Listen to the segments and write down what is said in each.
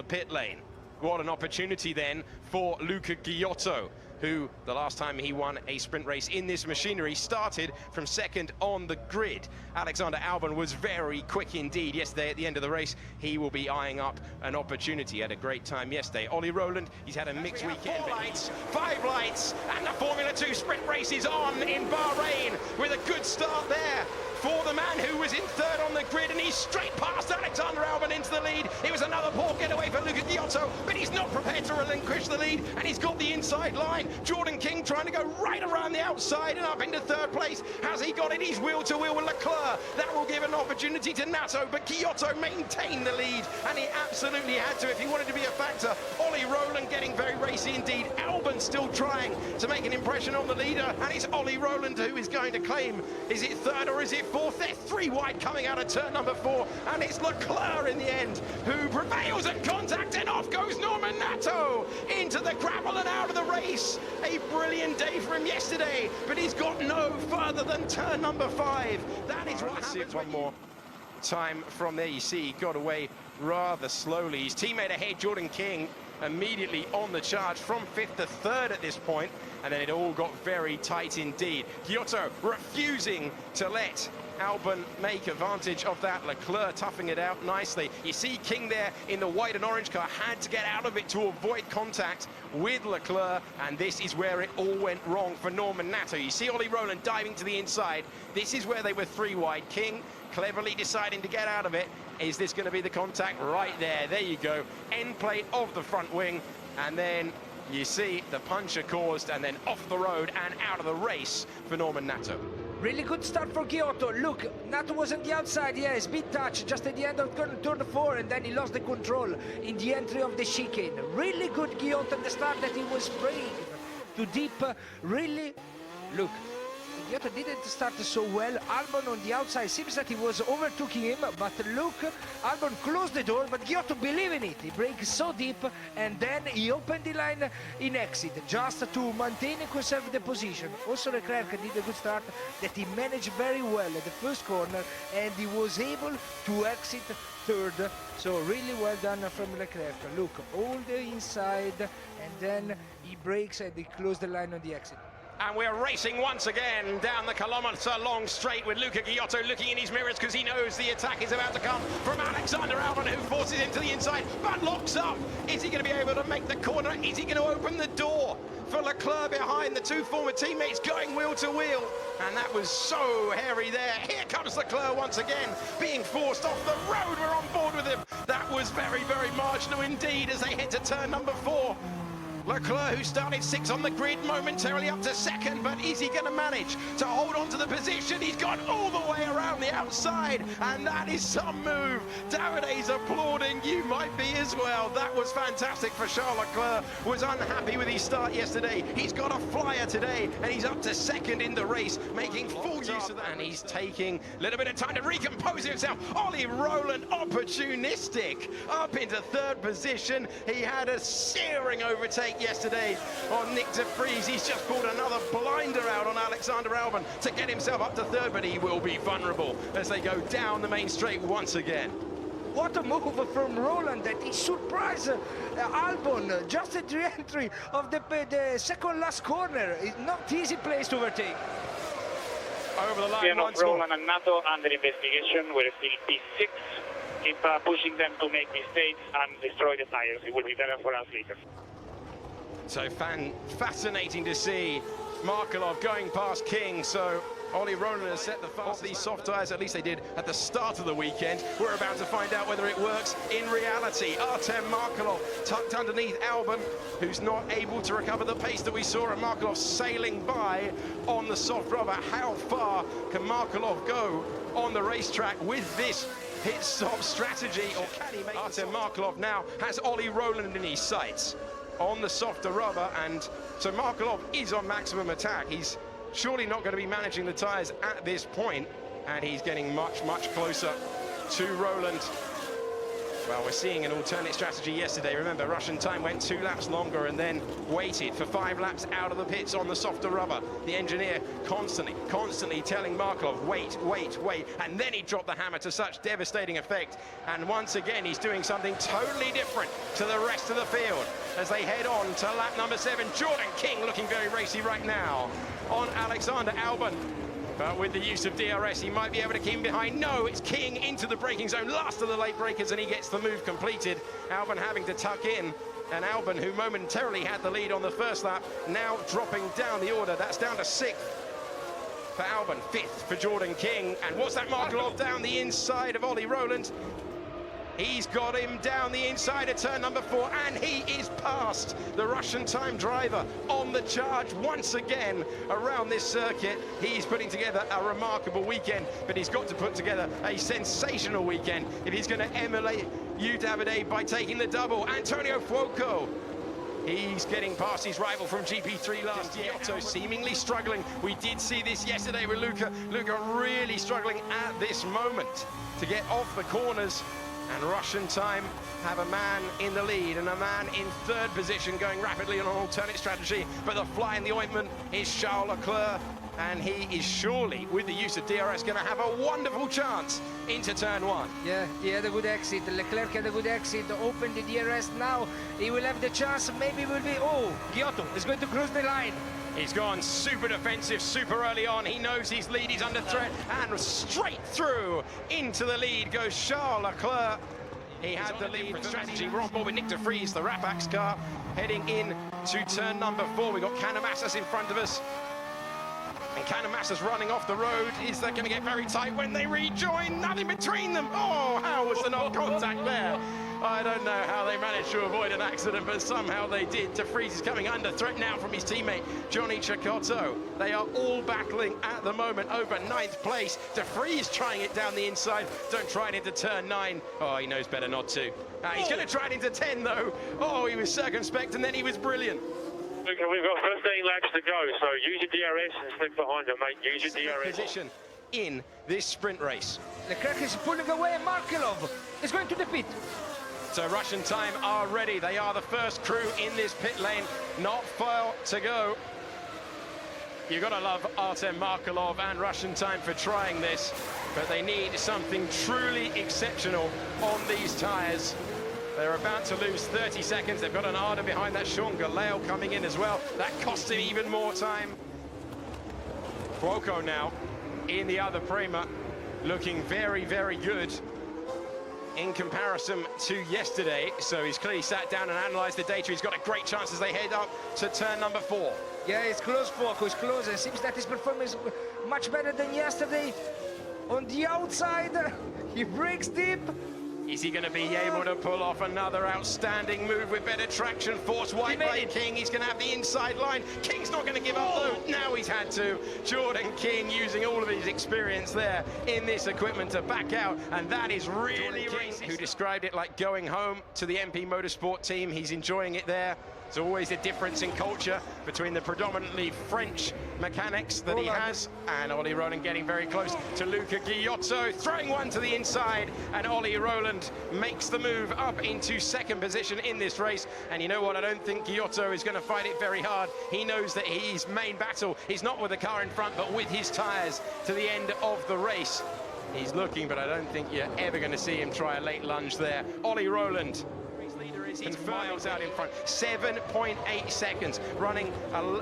the pit lane. What an opportunity then for Luca Ghiotto, who the last time he won a sprint race in this machinery started from second on the grid. Alexander Albon was very quick indeed yesterday at the end of the race. He will be eyeing up an opportunity. He had a great time yesterday. Ollie Rowland, he's had a mixed weekend. 4 lights, 5 lights, and the Formula 2 sprint race is on in Bahrain with a good start there for the man who was in third on the grid, and he's straight past Alexander Albon into the lead. It was another poor getaway for Luca Ghiotto, but he's not prepared to relinquish the lead, and he's got the inside line. Jordan King trying to go right around the outside and up into third place. Has he got it? He's wheel to wheel with Leclerc. That will give an opportunity to Nato, but Ghiotto maintained the lead, and he absolutely had to if he wanted to be a factor. Ollie Rowland getting very racy indeed. Albon still trying to make an impression on the leader, and it's Ollie Rowland who is going to claim. Is it third or is it fourth? They're 3 wide coming out of turn number 4, and it's Leclerc in the end who prevails at contact, and off goes Norman Nato into the gravel and out of the race. A brilliant day for him yesterday, but he's got no further than turn number 5. That is what happens. One more time from there. You see he got away rather slowly. His teammate ahead, Jordan King, immediately on the charge from 5th to 3rd at this point, and then it all got very tight indeed. Ghiotto refusing to let Albon make advantage of that. Leclerc toughing it out nicely. You see King there in the white and orange car had to get out of it to avoid contact with Leclerc, and this is where it all went wrong for Norman Nato. You see Ollie Rowland diving to the inside. This is where they were 3 wide. King cleverly deciding to get out of it. Is this going to be the contact? Right there. There you go. End plate of the front wing, and then you see the puncture caused, and then off the road and out of the race for Norman Nato. Really good start for Ghiotto. Look, Nato was on the outside, yes, bit touch just at the end of turn 4, and then he lost the control in the entry of the chicane. Really good Ghiotto at the start, that he was spraying too deep. Really, look, Ghiotto didn't start so well. Albon on the outside, seems that he was overtaking him, but look, Albon closed the door, but Ghiotto believed in it. He braked so deep, and then he opened the line in exit, just to maintain and conserve the position. Also Leclerc did a good start, that he managed very well at the first corner, and he was able to exit 3rd. So really well done from Leclerc. Look, all the inside, and then he brakes and he closed the line on the exit. And we're racing once again down the kilometre-long straight with Luca Ghiotto looking in his mirrors because he knows the attack is about to come from Alexander Albon, who forces him to the inside but locks up. Is he going to be able to make the corner? Is he going to open the door for Leclerc behind? The 2 former teammates going wheel to wheel, and that was so hairy there. Here comes Leclerc once again, being forced off the road. We're on board with him. That was very, very marginal indeed as they head to turn number 4. Leclerc, who started 6th on the grid, momentarily up to 2nd, but is he going to manage to hold on to the position? He's gone all the way around the outside, and that is some move. Davide's applauding. You might be as well. That was fantastic for Charles Leclerc. Was unhappy with his start yesterday. He's got a flyer today, and he's up to 2nd in the race, making full use of that. And he's taking a little bit of time to recompose himself. Ollie Rowland, opportunistic, up into 3rd position. He had a searing overtake yesterday on Nick de Vries. He's just pulled another blinder out on Alexander Albon to get himself up to 3rd, but he will be vulnerable as they go down the main straight once again. What a move from Rowland, that he surprised Albon just at the entry of the second last corner. It's not easy place to overtake. Over the line once more. Rowland and Nato under investigation. We're still P6. Keep pushing them to make mistakes and destroy the tires. It will be better for us later. So fascinating to see Markelov going past King. So Ollie Rowland has set the fast. These soft tyres, at least they did at the start of the weekend. We're about to find out whether it works in reality. Artem Markelov tucked underneath Albon, who's not able to recover the pace that we saw, and Markelov sailing by on the soft rubber. How far can Markelov go on the racetrack with this pit stop strategy, or can he make Artem Markelov now has Ollie Rowland in his sights on the softer rubber, and so Markelov is on maximum attack. He's surely not going to be managing the tyres at this point, and he's getting much, much closer to Rowland. Well, we're seeing an alternate strategy yesterday. Remember, Russian time went 2 laps longer and then waited for 5 laps out of the pits on the softer rubber. The engineer constantly telling Markelov, wait, and then he dropped the hammer to such devastating effect. And once again, he's doing something totally different to the rest of the field as they head on to lap number 7. Jordan King looking very racy right now on Alexander Albon. But with the use of DRS, he might be able to keep him behind. No, it's King into the braking zone, last of the late breakers, and he gets the move completed. Albon having to tuck in, and Albon, who momentarily had the lead on the first lap, now dropping down the order. That's down to 6th for Albon, 5th for Jordan King. And what's that Markelov down the inside of Ollie Rowland? He's got him down the inside of turn number 4, and he is past the Russian time driver on the charge once again around this circuit. He's putting together a remarkable weekend, but he's got to put together a sensational weekend if he's going to emulate you, Davide, by taking the double. Antonio Fuoco, he's getting past his rival from GP3 last year. Ghiotto seemingly struggling. We did see this yesterday with Luca. Luca really struggling at this moment to get off the corners. And Russian time have a man in the lead and a man in 3rd position going rapidly on an alternate strategy. But the fly in the ointment is Charles Leclerc, and he is surely, with the use of DRS, going to have a wonderful chance into turn 1. Yeah, he had a good exit. Leclerc had a good exit, opened the DRS. Now he will have the chance, maybe will be, oh, Ghiotto is going to cruise the line. He's gone super defensive super early on. He knows his lead, he's under threat, and straight through into the lead goes Charles Leclerc. He had the lead strategy. We're on board with Nick de Vries, the Rapax car, heading in to turn number 4. We've got Canamassas in front of us. And Canamassas running off the road. Is that going to get very tight when they rejoin? Nothing between them. Oh, how was the non-contact there? I don't know how they managed to avoid an accident, but somehow they did. De Vries is coming under threat now from his teammate, Johnny Cecotto. They are all battling at the moment over 9th place. De Vries trying it down the inside. Don't try it into turn 9. Oh, he knows better not to. He's going to try it into 10, though. Oh, he was circumspect, and then he was brilliant. We've got 15 laps to go, so use your DRS and slip behind them, mate. Use your DRS. Position in this sprint race. Leclerc is pulling away. Markelov is going to the pit. So Russian time are ready. They are the first crew in this pit lane. Not far to go. You've got to love Artem Markelov and Russian time for trying this, but they need something truly exceptional on these tyres. They're about to lose 30 seconds. They've got an Arda behind that. Sean Galeo coming in as well. That cost him even more time. Fuoco now in the other Prema, looking very, very good in comparison to yesterday. So he's clearly sat down and analysed the data. He's got a great chance as they head up to turn number 4. Yeah, it's close, Fuoco, it's close. It seems that his performance is much better than yesterday. On the outside, he breaks deep. Is he going to be able to pull off another outstanding move with better traction? Force wide by King. He's going to have the inside line. King's not going to give up, though. Now he's had to. Jordan King using all of his experience there in this equipment to back out, and that is really racist. Who described it like going home to the MP Motorsport team. He's enjoying it there. There's always a difference in culture between the predominantly French mechanics that he has, and Ollie Rowland getting very close to Luca Ghiotto, throwing one to the inside, and Ollie Rowland makes the move up into 2nd position in this race. And you know what? I don't think Ghiotto is going to fight it very hard. He knows that his main battle is not with the car in front, but with his tyres to the end of the race. He's looking, but I don't think you're ever going to see him try a late lunge there. Ollie Rowland, he's miles out in front, 7.8 seconds, running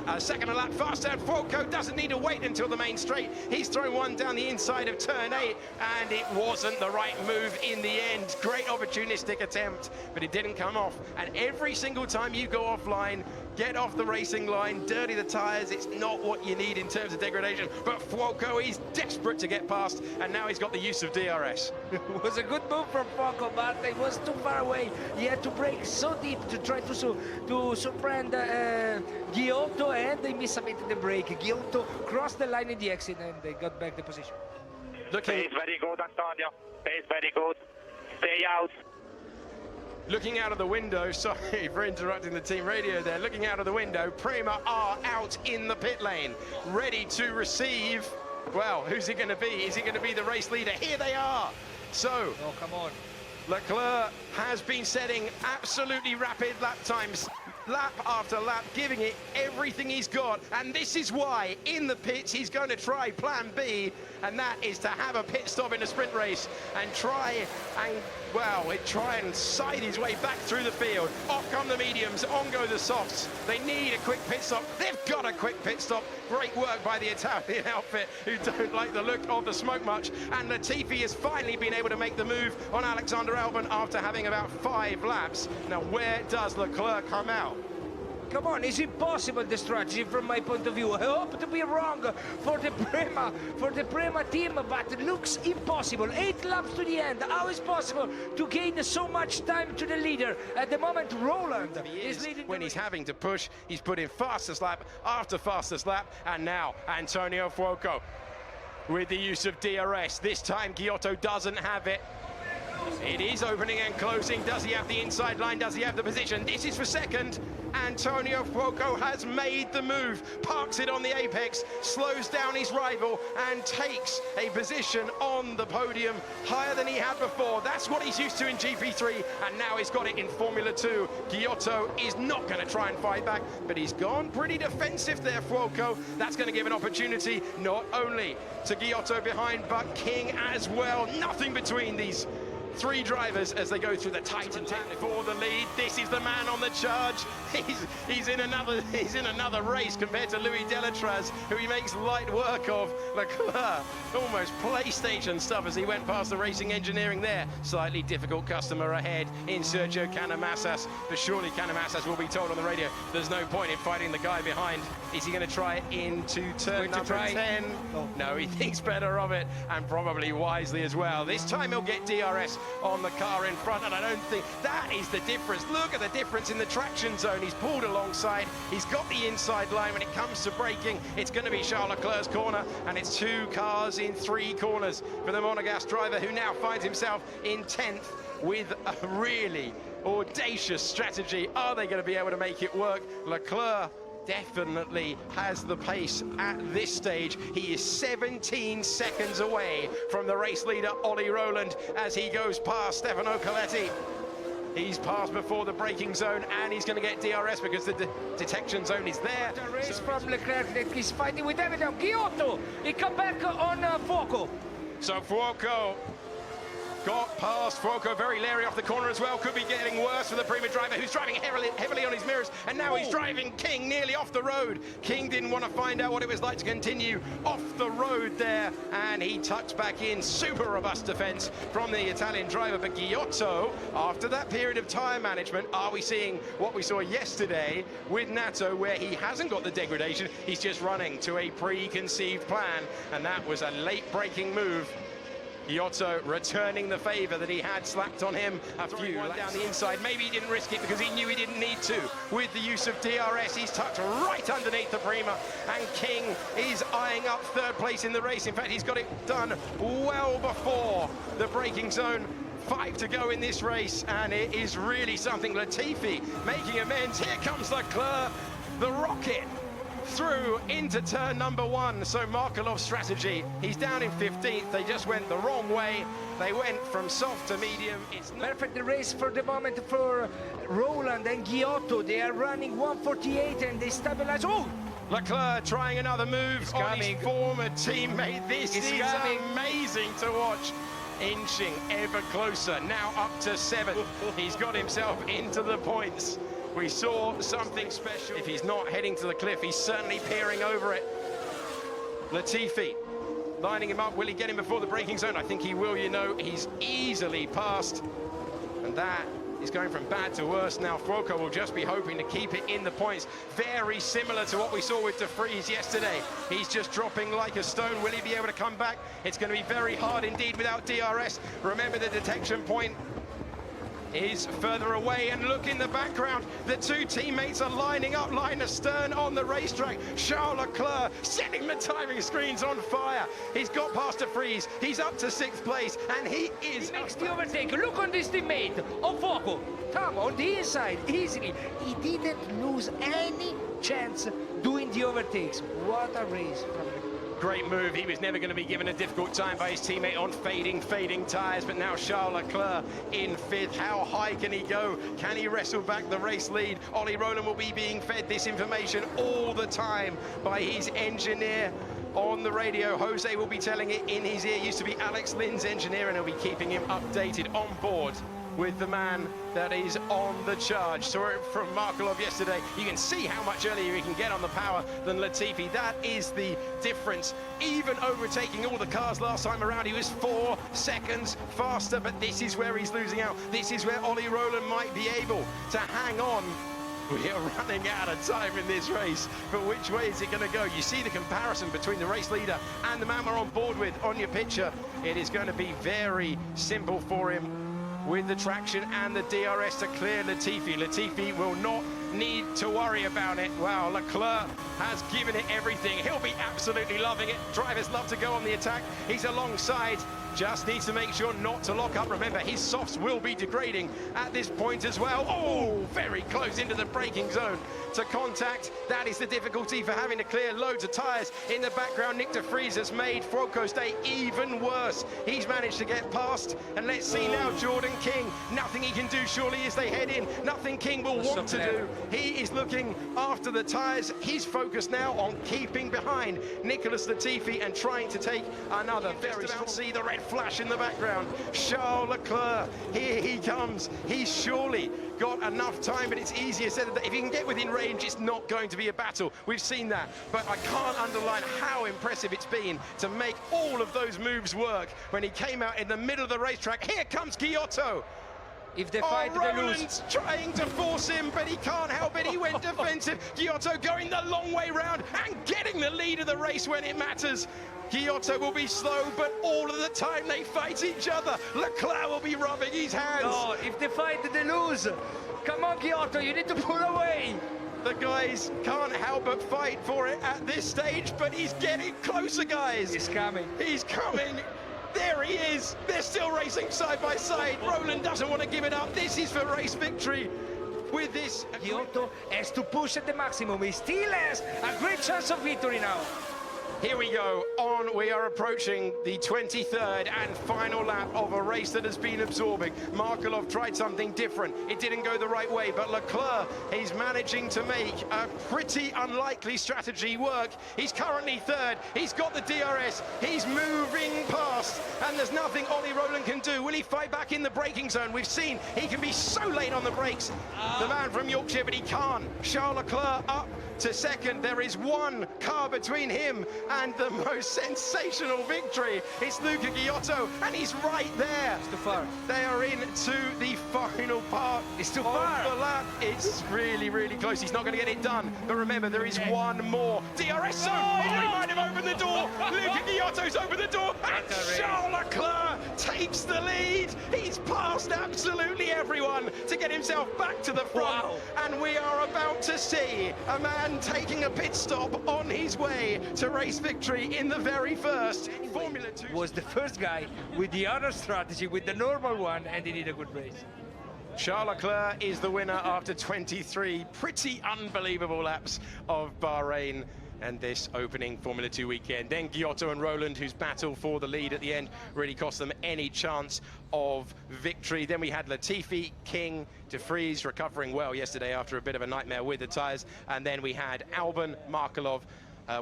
a second a lap faster, and Fuoco doesn't need to wait until the main straight. He's thrown one down the inside of turn 8, and it wasn't the right move in the end. Great opportunistic attempt, but it didn't come off. And every single time you go offline, get off the racing line, dirty the tyres, it's not what you need in terms of degradation. But Fuoco is desperate to get past, and now he's got the use of DRS. It was a good move from Fuoco, but it was too far away. He had to brake so deep to try to surprehend Ghiotto, and they missubmitted the brake. Ghiotto crossed the line in the exit, and they got back the position. Pace very good, Antonio. Pace very good. Stay out. Looking out of the window, sorry for interrupting the team radio there, looking out of the window, Prema are out in the pit lane, ready to receive. Well, who's it going to be? Is it going to be the race leader? Here they are. So, oh, come on. Leclerc has been setting absolutely rapid lap times, lap after lap, giving it everything he's got. And this is why, in the pits, he's going to try plan B, and that is to have a pit stop in a sprint race and try and side his way back through the field. Off come the mediums, on go the softs. They need a quick pit stop. They've got a quick pit stop. Great work by the Italian outfit, who don't like the look of the smoke much. And Latifi has finally been able to make the move on Alexander Albon after having about 5 laps. Now, where does Leclerc come out? Come on, is it possible, the strategy from my point of view? I hope to be wrong for the Prema team, but it looks impossible. 8 laps to the end. How is possible to gain so much time to the leader? At the moment, Roland is leading. When he's having to push, he's put in fastest lap after fastest lap, and now Antonio Fuoco with the use of DRS. This time Ghiotto doesn't have it. It is opening and closing. Does he have the inside line? Does he have the position? This is for second. Antonio Fuoco has made the move, parks it on the apex, slows down his rival, and takes a position on the podium higher than he had before. That's what he's used to in GP3, and now he's got it in Formula 2. Ghiotto is not going to try and fight back, but he's gone pretty defensive there, Fuoco. That's going to give an opportunity not only to Ghiotto behind, but King as well. Nothing between these 3 drivers as they go through the Titan for the lead. This is the man on the charge. He's in another race compared to Louis Delatraz, who he makes light work of. Leclerc, almost PlayStation stuff as he went past the racing engineering there. Slightly difficult customer ahead in Sergio Canamassas, but surely Canamassas will be told on the radio there's no point in fighting the guy behind. Is he going to try into turn number 10? No, he thinks better of it, and probably wisely as well. This time he'll get DRS on the car in front, and I don't think that is the difference. Look at the difference in the traction zone. He's pulled alongside, he's got the inside line. When it comes to braking, it's going to be Charles Leclerc's corner, and it's 2 cars in 3 corners for the Monegasque driver, who now finds himself in 10th with a really audacious strategy. Are they going to be able to make it work? Leclerc definitely has the pace at this stage. He is 17 seconds away from the race leader, Ollie Rowland, as he goes past Stefano Coletti. He's passed before the braking zone, and he's going to get DRS because the detection zone is there. The race from Leclerc that he's fighting with them now. Ghiotto, he come back on Fuoco. So Fuoco got past. Fuoco very leery off the corner as well. Could be getting worse for the Prema driver, who's driving heavily on his mirrors, and now he's driving King nearly off the road. King didn't want to find out what it was like to continue off the road there, and he tucks back in. Super robust defense from the Italian driver, but Ghiotto, after that period of tire management, are we seeing what we saw yesterday with Nato, where he hasn't got the degradation, he's just running to a preconceived plan, and that was a late braking move. Ghiotto returning the favour that he had slapped on him a few down the inside. Maybe he didn't risk it because he knew he didn't need to. With the use of DRS, he's tucked right underneath the Prema, and King is eyeing up 3rd place in the race. In fact, he's got it done well before the braking zone. 5 to go in this race, and it is really something. Latifi making amends. Here comes Leclerc, the rocket, through into turn number 1. So Markelov's strategy, he's down in 15th. They just went the wrong way. They went from soft to medium. It's perfect race for the moment for Roland and Ghiotto. They are running 148 and they stabilize. Oh! Leclerc trying another move on his former teammate. This is amazing to watch. Inching ever closer, now up to 7th. He's got himself into the points. We saw something special. If he's not heading to the cliff, he's certainly peering over it. Latifi lining him up. Will he get him before the braking zone? I think he will, you know. He's easily passed. And that is going from bad to worse now. Fuoco will just be hoping to keep it in the points. Very similar to what we saw with De Vries yesterday. He's just dropping like a stone. Will he be able to come back? It's going to be very hard indeed without DRS. Remember, the detection point is further away, and look in the background, the 2 teammates are lining up line astern on the racetrack. Charles Leclerc setting the timing screens on fire. He's got past De Vries, he's up to 6th place, and he makes the overtake. Look on this teammate of Fuoco. Come on the inside easily. He didn't lose any chance doing the overtakes. What a race from Great move. He was never going to be given a difficult time by his teammate on fading tyres, but now Charles Leclerc in 5th. How high can he go? Can he wrestle back the race lead? Ollie Rowland will be being fed this information all the time by his engineer on the radio. Jose will be telling it in his ear. Used to be Alex Lynn's engineer, and he'll be keeping him updated on board with the man that is on the charge. Saw it from Markelov yesterday. You can see how much earlier he can get on the power than Latifi. That is the difference. Even overtaking all the cars last time around, he was 4 seconds faster, but this is where he's losing out. This is where Ollie Rowland might be able to hang on. We are running out of time in this race, but which way is it going to go? You see the comparison between the race leader and the man we're on board with on your picture. It is going to be very simple for him with the traction and the DRS to clear Latifi. Latifi will not need to worry about it. Wow, Leclerc has given it everything. He'll be absolutely loving it. Drivers love to go on the attack. He's alongside. Just needs to make sure not to lock up. Remember, his softs will be degrading at this point as well. Oh, very close into the braking zone to contact. That is the difficulty for having to clear loads of tyres. In the background, Nick de Vries has made Froco's day even worse. He's managed to get past. And let's see now, Jordan King. Nothing he can do, surely, as they head in. Nothing King will want to do. He is looking after the tyres. He's focused now on keeping behind Nicholas Latifi and trying to take another very strong. See the red flash in the background. Charles Leclerc, here he comes. He's surely got enough time, but it's easier said than that. If he can get within range, it's not going to be a battle. We've seen that, but I can't underline how impressive it's been to make all of those moves work when he came out in the middle of the racetrack. Here comes Ghiotto. If they fight, they lose. Rowland's trying to force him, but he can't help it. He went defensive. Ghiotto going the long way round and getting the lead of the race when it matters. Ghiotto will be slow, but all of the time they fight each other. Leclerc will be rubbing his hands. No, if they fight, they lose. Come on, Ghiotto, you need to pull away. The guys can't help but fight for it at this stage, but he's getting closer, guys. He's coming. He's coming. There he is. They're still racing side by side. Rowland doesn't want to give it up. This is for race victory. With this, Ghiotto has to push at the maximum. He still has a great chance of victory now. Here we go, on we are approaching the 23rd and final lap of a race that has been absorbing. Markelov tried something different. It didn't go the right way, but Leclerc is managing to make a pretty unlikely strategy work. He's currently 3rd. He's got the DRS. He's moving past, and there's nothing Ollie Rowland can do. Will he fight back in the braking zone? We've seen he can be so late on the brakes, the man from Yorkshire, but he can't. Charles Leclerc up to 2nd. There is one car between him and the most sensational victory. It's Luca Ghiotto, and he's right there. It's too far. They are into the final part. It's too of far. The lap. It's really, really close. He's not going to get it done. But remember, there is one more. DRS zone. Oh, he might have opened the door. Luca Ghiotto's opened the door. And Charles Leclerc takes the lead. He's passed absolutely everyone to get himself back to the front. Wow. And we are about to see a man taking a pit stop on his way to race victory in the very first Formula 2. Was the first guy with the other strategy, with the normal one, and he did a good race. Charles Leclerc is the winner after 23 pretty unbelievable laps of Bahrain and this opening Formula 2 weekend. Then Ghiotto and Rowland, whose battle for the lead at the end really cost them any chance of victory. Then we had Latifi, King, de Vries recovering well yesterday after a bit of a nightmare with the tyres. And then we had Albon, Markelov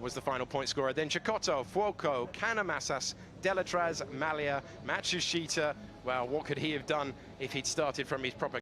was the final point scorer. Then Cecotto, Fuoco, Canamassas, Delatraz, Malia, Matsushita. Well, what could he have done if he'd started from his proper